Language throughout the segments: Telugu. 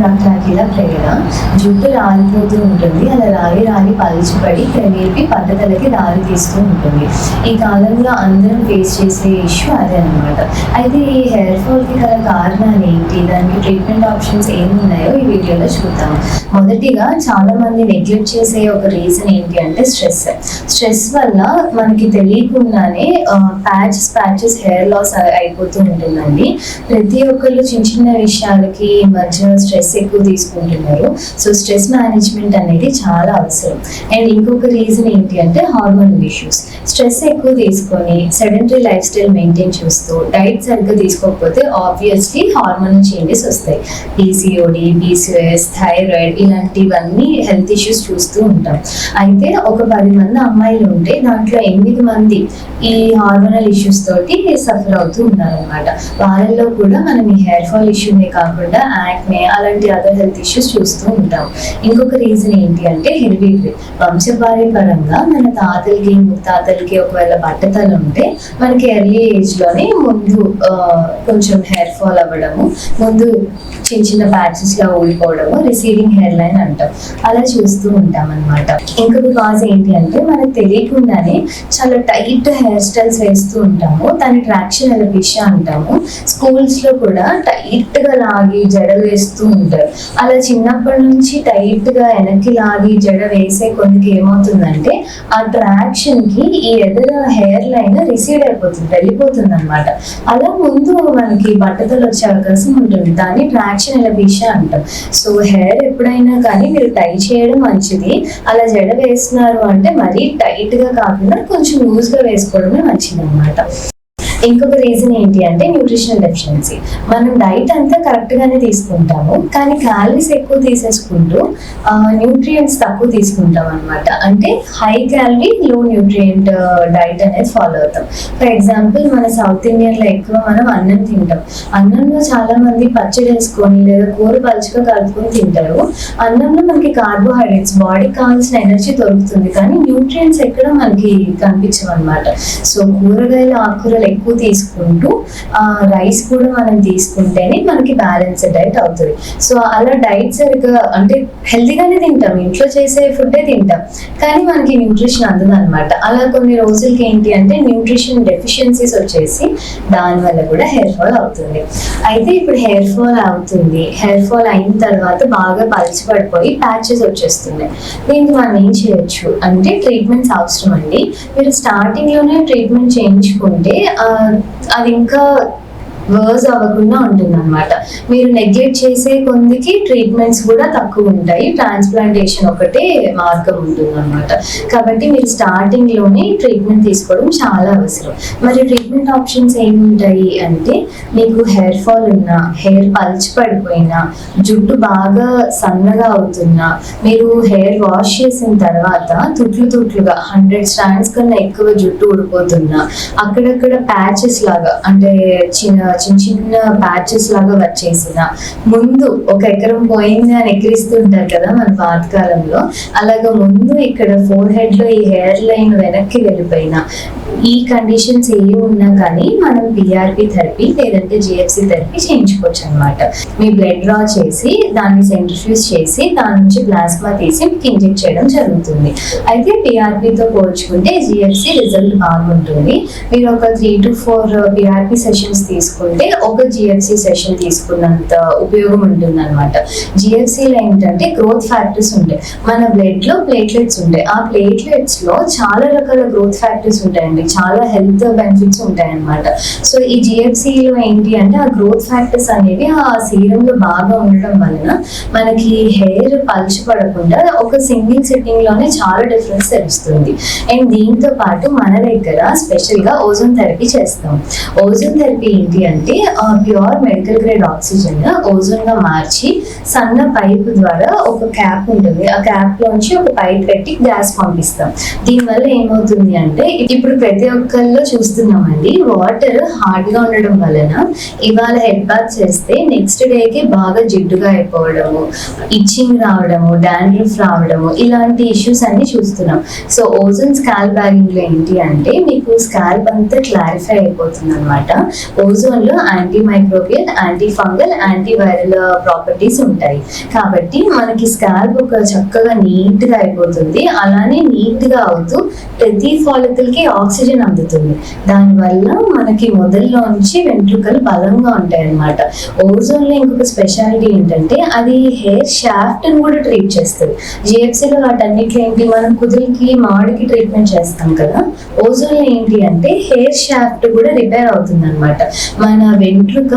డాక్టర్ అఖిల ప్రేరణ. జుట్టు రాలిపోతూ ఉంటుంది, అలా రాలి రాలి పలిచిపడి క్రమేపీ పట్టుదలకి దారి తీస్తూ ఉంటుంది. ఈ కాలంలో అందరం ఫేస్ చేసే ఇష్యూ అదే అనమాట. అయితే ఈ హెయిర్ ఫాల్కి గల కారణాలు ఏంటి, దానికి ట్రీట్మెంట్ ఆప్షన్స్ ఏమున్నాయో ఈ వీడియోలో చూద్దాం. మొదటిగా చాలా మంది నెగ్లెక్ట్ చేసే ఒక రీజన్ ఏంటి అంటే స్ట్రెస్ వల్ల మనకి తెలియకుండానే ప్యాచెస్ హెయిర్ లాస్ అయిపోతూ ఉంటుందండి. ప్రతి ఒక్కళ్ళు చిన్న చిన్న విషయాలకి మధ్య స్ట్రెస్ ఎక్కువ తీసుకుంటున్నారు. సో స్ట్రెస్ మేనేజ్మెంట్ అనేది చాలా అవసరం. అండ్ ఇంకొక రీజన్ ఏంటి అంటే హార్మోనల్ ఇష్యూస్. స్ట్రెస్ ఎక్కువ తీసుకొని సెడెంటరీ లైఫ్ స్టైల్ మెయింటైన్ చేస్తూ డైట్ సరిగ్గా తీసుకోకపోతే ఆబ్వియస్లీ హార్మోనల్ చేంజెస్ వస్తాయి. పీసీఓడి, పీసీఓఎస్, థైరాయిడ్ ఇలాంటివన్నీ హెల్త్ ఇష్యూస్ చూస్తూ ఉంటాం. అయితే ఒక 10 మంది అమ్మాయిలు ఉంటే దాంట్లో 8 మంది ఈ హార్మోనల్ ఇష్యూస్ తోటి సఫర్ అవుతూ ఉన్నారనమాట. వాళ్ళల్లో కూడా మనం ఈ హెయిర్ ఫాల్ ఇష్యూనే కాకుండా యాక్నే అలాంటి అదర్ హెల్త్ ఇష్యూస్ చూస్తూ ఉంటాం. ఇంకొక రీజన్ ఏంటి అంటే హెరిడిటరీ. వంశపారంపరంగా మన తాతలకి ముత్తాతలకి ఒకవేళ బట్టతలు ఉంటే మనకి ఎర్లీ ఏజ్ లోనే ముందు కొంచెం హెయిర్ ఫాల్ అవ్వడము, ముందు చిన్న చిన్న ప్యాచెస్ లా ఊడిపోవడము, రిసీడింగ్ హెయిర్ లైన్ అంటాం, అలా చూస్తూ ఉంటాం అనమాట. ఇంకొక కాజ్ ఏంటి అంటే మనకు తెలియకుండానే చాలా టైట్ హెయిర్ స్టైల్స్ వేస్తూ ఉంటాము. దాని ట్రాక్షన్ ఎలపిషియా అంటాము. స్కూల్స్ లో కూడా టైట్ గా లాగి జడ వేస్తూ ఉంటారు. అలా చిన్నప్పటి నుంచి టైట్ గా వెనక్కి లాగి జడ వేసే కొద్దికి ఏమవుతుందంటే ఆ ట్రాక్షన్ కి ఈ ఎదురు హెయిర్ లైన్ రిసీడ్ అయిపోతుంది, వెళ్ళిపోతుంది అనమాట. అలా ముందు మనకి బట్టతలు వచ్చే అవకాశం ఉంటుంది. దాన్ని ట్రాక్షన్ ఎలపిషియా అంటాం. సో హెయిర్ ఎప్పుడైనా కానీ మీరు టై చేయడం మంచిది. అలా జడ వేస్తున్నారు అంటే మరీ టైట్ గా కాకుండా కొంచెం లూజ్ గా వేసుకోవడమే మంచిది అనమాట. ఇంకొక రీజన్ ఏంటి అంటే న్యూట్రిషనల్ డెఫిషియన్సీ. మనం డైట్ అంతా కరెక్ట్ గానే తీసుకుంటాము, కానీ క్యాలరీస్ ఎక్కువ తీసేసుకుంటూ న్యూట్రియంట్స్ తక్కువ తీసుకుంటాం అనమాట. అంటే హై క్యాలరీ లో న్యూట్రియంట్ డైట్ అనేది ఫాలో అవుతాం. ఫర్ ఎగ్జాంపుల్ మన సౌత్ ఇండియన్ లో ఎక్కువ మనం అన్నం తింటాం. అన్నంలో చాలా మంది పచ్చడి వేసుకొని లేదా కూర పలుచగా కలుపుకొని తింటారు. అన్నంలో మనకి కార్బోహైడ్రేట్స్, బాడీకి కావాల్సిన ఎనర్జీ దొరుకుతుంది, కానీ న్యూట్రియంట్స్ ఎక్కడ మనకి కనిపించవు అనమాట. సో కూరగాయలు, ఆకుకూరలు ఎక్కువ తీసుకుంటూ రైస్ కూడా మనం తీసుకుంటేనే మనకి బ్యాలెన్స్డ్ డైట్ అవుతుంది. సో అలా డైట్ సరిగ్గా అంటే హెల్తీగానే తింటాం, ఇంట్లో చేసే ఫుడ్డే తింటాం, కానీ మనకి న్యూట్రిషన్ అందదు అనమాట. అలా కొన్ని రోజులకి ఏంటి అంటే న్యూట్రిషన్ డెఫిషియన్సీస్ వచ్చేసి దానివల్ల కూడా హెయిర్ ఫాల్ అవుతుంది. అయితే ఇప్పుడు హెయిర్ ఫాల్ అవుతుంది, హెయిర్ ఫాల్ అయిన తర్వాత బాగా పలిచిపడిపోయి ప్యాచెస్ వచ్చేస్తున్నాయి. దీనికి మనం ఏం చేయొచ్చు అంటే ట్రీట్మెంట్స్ అవసరం అండి. మీరు స్టార్టింగ్ లోనే ట్రీట్మెంట్ చేయించుకుంటే అది ఇంకా వర్స్ అవ్వకుండా ఉంటుంది అనమాట. మీరు నెగ్లెక్ట్ చేసే కొందికి ట్రీట్మెంట్స్ కూడా తక్కువ ఉంటాయి. ట్రాన్స్ప్లాంటేషన్ ఒకటే మార్గం ఉంటుంది అనమాట. కాబట్టి మీరు స్టార్టింగ్ లోనే ట్రీట్మెంట్ తీసుకోవడం చాలా అవసరం. మరి ట్రీట్మెంట్ ఆప్షన్స్ ఏముంటాయి అంటే మీకు హెయిర్ ఫాల్ ఉన్నా, హెయిర్ పల్చి పడిపోయినా, జుట్టు బాగా సన్నగా అవుతున్నా, మీరు హెయిర్ వాష్ చేసిన తర్వాత తుట్లుగా 100 స్ట్రాండ్స్ కన్నా ఎక్కువ జుట్టు ఊడిపోతున్నా, అక్కడక్కడ ప్యాచెస్ లాగా అంటే చిన్న ప్యాచెస్ లాగా వచ్చేసిన, ముందు 1 ఎకరం పోయింది అని ఎక్కిరిస్తుంటారు కదా మన పాతకాలంలో, అలాగా ముందు ఇక్కడ ఫోర్ హెడ్ లో ఈ హెయిర్ లైన్ వెనక్కి వెళ్ళిపోయినా, ఈ కండిషన్స్ ఏ ఉన్నా కానీ మనం పిఆర్పి థెరపీ లేదంటే జిఎఫ్సి థెరపీ చేయించుకోవచ్చు అనమాట. మీ బ్లడ్ డ్రా చేసి దాన్ని సెంట్రిఫ్యూజ్ చేసి దాని నుంచి ప్లాస్మా తీసి మీకు ఇంజెక్ట్ చేయడం జరుగుతుంది. అయితే పిఆర్పితో పోల్చుకుంటే జిఎఫ్సి రిజల్ట్ బాగుంటుంది. మీరు ఒక 3 to 4 పిఆర్పి సెషన్స్ తీసుకుంటే ఒక జిఎఫ్సి సెషన్ తీసుకున్నంత ఉపయోగం ఉంటుంది అనమాట. జిఎఫ్సిలో ఏంటంటే గ్రోత్ ఫ్యాక్టర్స్ ఉంటాయి. మన బ్లడ్ లో ప్లేట్లెట్స్ ఉంటాయి. ఆ ప్లేట్లెట్స్ లో చాలా రకాల గ్రోత్ ఫ్యాక్టర్స్ ఉంటాయండి, చాలా హెల్త్ బెనిఫిట్స్ ఉంటాయి అన్నమాట. సో ఈ జిఎఫ్సిలో ఏంటి అంటే ఆ గ్రోత్ ఫ్యాక్టర్స్ అనేవి ఆ సీరంలో బాగా ఉండడం వలన మనకి హెయిర్ పల్చి పడకుండా ఒక సింగిల్ సిట్టింగ్ లోనే చాలా డిఫరెన్స్ తెలుస్తుంది. అండ్ దీంతో పాటు మన దగ్గర స్పెషల్ గా ఓజోన్ థెరపీ చేస్తాం. ఓజోన్ థెరపీ ఏంటి అంటే pure medical grade oxygen ozone గా మార్చి సన్న పైప్ ద్వారా ఒక క్యాప్ ఉంటుంది, ఆ క్యాప్ లోంచి ఒక పైప్ పెట్టి గ్యాస్ పంపిస్తాం. దీనివల్ల ఏమవుతుంది అంటే ఇప్పుడు ప్రతి ఒక్కరిలో చూస్తున్నామండి, వాటర్ హార్డ్ గా ఉండడం వలన ఇవాళ హెడ్ బాత్ చేస్తే నెక్స్ట్ డేకి బాగా జిడ్డుగా అయిపోవడము, ఇచ్చింగ్ రావడము, డాండ్రఫ్ రావడము, ఇలాంటి ఇష్యూస్ అన్ని చూస్తున్నాం. సో ఓజోన్ స్కాల్ప్ బ్యాగింగ్ లో ఏంటి అంటే మీకు స్కాల్ప్ అంతా క్లారిఫై అయిపోతుంది అనమాట. ఓజోన్ లో ఇందులో anti microbial, anti fungal, anti viral properties ఉంటాయి. కాబట్టి మనకి స్కాల్ప్ ఒక చక్కగా నీట్ గా అయిపోతుంది. అలానే నీట్ గా అవుతూ ప్రతి ఫాలికల్ కి ఆక్సిజన్ అందుతుంది. దానివల్ల మనకి మొదల్లోంచి వెంట్రుకలు బలంగా ఉంటాయి అన్నమాట. ఓజోన్ లో ఇంకొక స్పెషాలిటీ ఏంటంటే అది హెయిర్ షాఫ్ట్ ని కూడా ట్రీట్ చేస్తుంది. జిఎఫ్సీలో వాటన్నిటిలో ఏంటి, మనం కుదులకి మాడికి ట్రీట్మెంట్ చేస్తాం కదా, ఓజోన్ లో ఏంటి అంటే హెయిర్ షాఫ్ట్ కూడా రిపేర్ అవుతుంది అనమాట. మన వెంట్రుక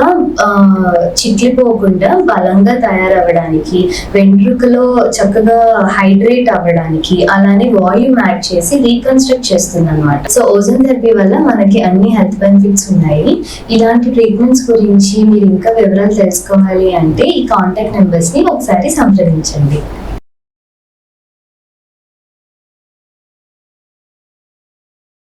చిట్లిపోకుండా బలంగా తయారవ్వడానికి, వెంట్రుకలో చక్కగా హైడ్రేట్ అవ్వడానికి, అలానే వాల్యూమ్ యాడ్ చేసి రీకన్స్ట్రక్ట్ చేస్తుంది అనమాట. సో ఓజోన్ థెరపీ వల్ల మనకి అన్ని హెల్త్ బెనిఫిట్స్ ఉన్నాయి. ఇలాంటి ట్రీట్మెంట్స్ గురించి మీరు ఇంకా వివరాలు తెలుసుకోవాలి అంటే ఈ కాంటాక్ట్ నెంబర్స్ ని ఒకసారి సంప్రదించండి.